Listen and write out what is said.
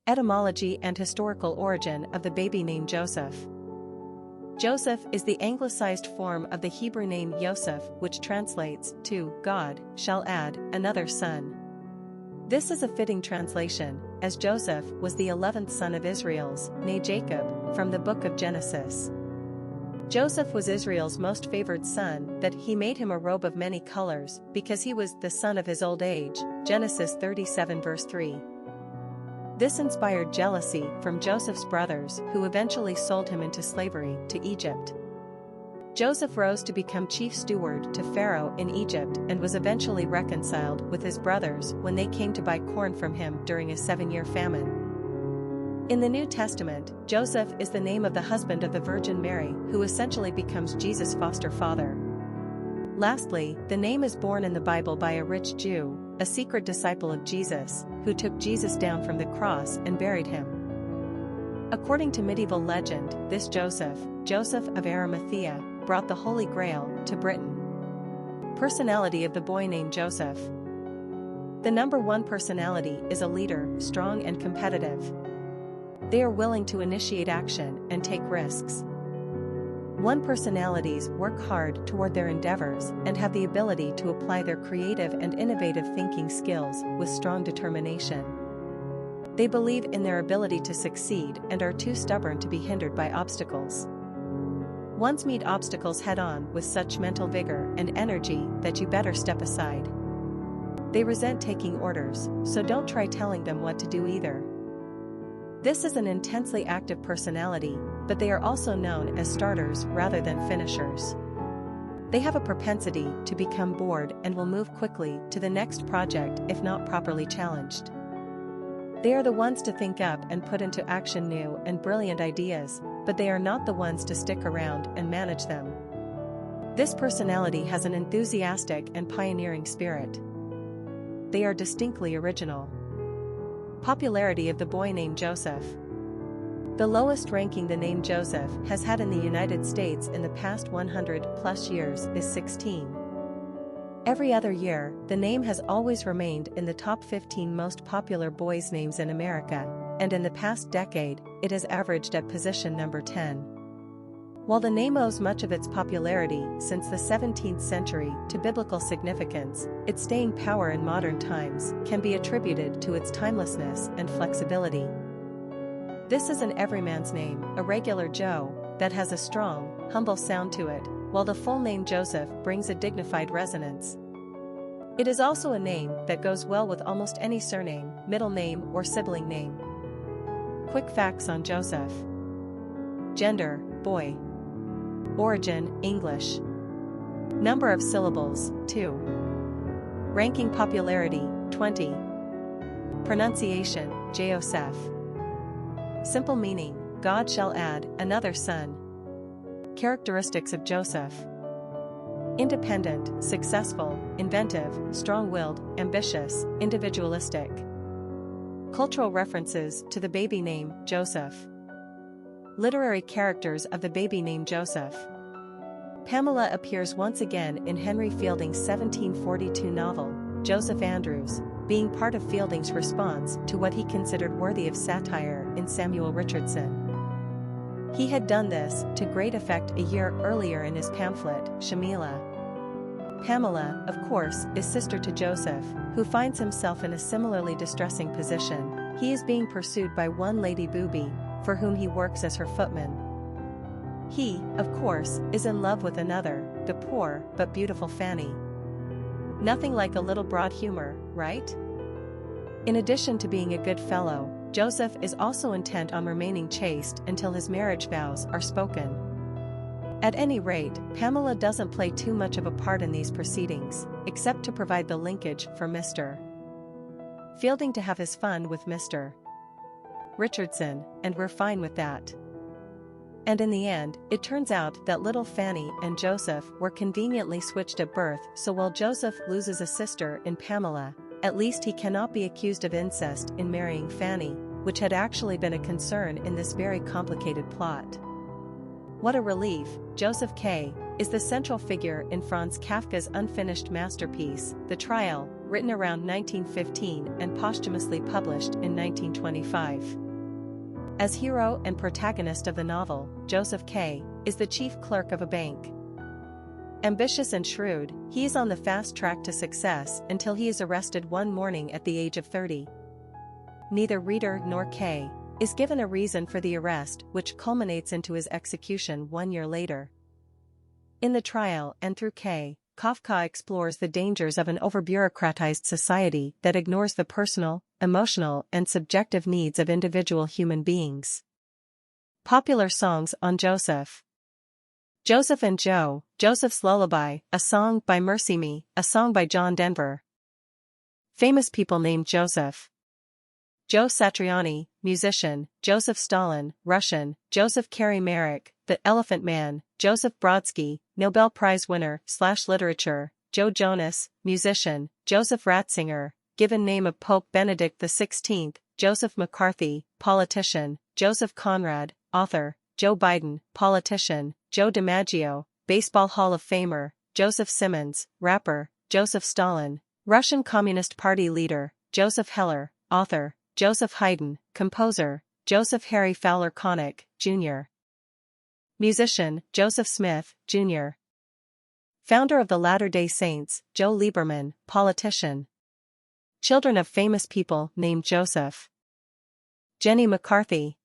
Etymology and historical origin of the baby name Joseph. Joseph is the anglicized form of the Hebrew name Yosef, which translates to God shall add another son. This is a fitting translation, as Joseph was the 11th son of Israel's, née Jacob, from the book of Genesis. Joseph was Israel's most favored son, that he made him a robe of many colors, because he was the son of his old age, Genesis 37 verse 3. This inspired jealousy from Joseph's brothers, who eventually sold him into slavery to Egypt. Joseph rose to become chief steward to Pharaoh in Egypt and was eventually reconciled with his brothers when they came to buy corn from him during a 7-year famine. In the New Testament, Joseph is the name of the husband of the Virgin Mary, who essentially becomes Jesus' foster father. Lastly, the name is born in the Bible by a rich Jew, a secret disciple of Jesus, who took Jesus down from the cross and buried him. According to medieval legend, this Joseph, Joseph of Arimathea, brought the Holy Grail to Britain. Personality of the boy named Joseph. The number one personality is a leader, strong and competitive. They are willing to initiate action and take risks. One personalities work hard toward their endeavors and have the ability to apply their creative and innovative thinking skills with strong determination. They believe in their ability to succeed and are too stubborn to be hindered by obstacles. Ones meet obstacles head-on with such mental vigor and energy that you better step aside. They resent taking orders, so don't try telling them what to do either. This is an intensely active personality, but they are also known as starters rather than finishers. They have a propensity to become bored and will move quickly to the next project if not properly challenged. They are the ones to think up and put into action new and brilliant ideas, but they are not the ones to stick around and manage them. This personality has an enthusiastic and pioneering spirit. They are distinctly original. Popularity of the boy named Joseph. The lowest ranking the name Joseph has had in the United States in the past 100+ years is 16. Every other year, the name has always remained in the top 15 most popular boys' names in America, and in the past decade, it has averaged at position number 10. While the name owes much of its popularity since the 17th century to biblical significance, its staying power in modern times can be attributed to its timelessness and flexibility. This is an everyman's name, a regular Joe, that has a strong, humble sound to it, while the full name Joseph brings a dignified resonance. It is also a name that goes well with almost any surname, middle name or sibling name. Quick facts on Joseph. Gender, boy. Origin, English. Number of syllables, 2. Ranking popularity, 20. Pronunciation, Joseph. Simple meaning, God shall add another son. Characteristics of Joseph. Independent, successful, inventive, strong-willed, ambitious, individualistic. Cultural references to the baby name Joseph. Literary characters of the baby named Joseph. Pamela appears once again in Henry Fielding's 1742 novel, Joseph Andrews, being part of Fielding's response to what he considered worthy of satire in Samuel Richardson. He had done this to great effect a year earlier in his pamphlet, Shamila. Pamela, of course, is sister to Joseph, who finds himself in a similarly distressing position. He is being pursued by one Lady Booby, for whom he works as her footman. He, of course, is in love with another, the poor but beautiful Fanny. Nothing like a little broad humor, right? In addition to being a good fellow, Joseph is also intent on remaining chaste until his marriage vows are spoken. At any rate, Pamela doesn't play too much of a part in these proceedings, except to provide the linkage for Mr. Fielding to have his fun with Mr. Richardson, and we're fine with that. And in the end, it turns out that little Fanny and Joseph were conveniently switched at birth, so while Joseph loses a sister in Pamela, at least he cannot be accused of incest in marrying Fanny, which had actually been a concern in this very complicated plot. What a relief. Joseph K. is the central figure in Franz Kafka's unfinished masterpiece, The Trial, written around 1915 and posthumously published in 1925. As hero and protagonist of the novel, Joseph K. is the chief clerk of a bank. Ambitious and shrewd, he is on the fast track to success until he is arrested one morning at the age of 30. Neither reader nor K. is given a reason for the arrest, which culminates into his execution 1 year later. In the trial and through K., Kafka explores the dangers of an over-bureaucratized society that ignores the personal, emotional, and subjective needs of individual human beings. Popular songs on Joseph. Joseph and Joe, Joseph's Lullaby, a song by Mercy Me, a song by John Denver. Famous people named Joseph. Joe Satriani, musician; Joseph Stalin, Russian; Joseph Marek, the Elephant Man; Joseph Brodsky, Nobel Prize winner/literature; Joe Jonas, musician; Joseph Ratzinger, given name of Pope Benedict XVI; Joseph McCarthy, politician; Joseph Conrad, author; Joe Biden, politician; Joe DiMaggio, Baseball Hall of Famer; Joseph Simmons, rapper; Joseph Stalin, Russian Communist Party leader; Joseph Heller, author; Joseph Haydn, composer; Joseph Harry Fowler Connick, Jr. Musician, Joseph Smith, Jr. Founder of the Latter-day Saints, Joe Lieberman, politician. Children of famous people named Joseph. Jenny McCarthy,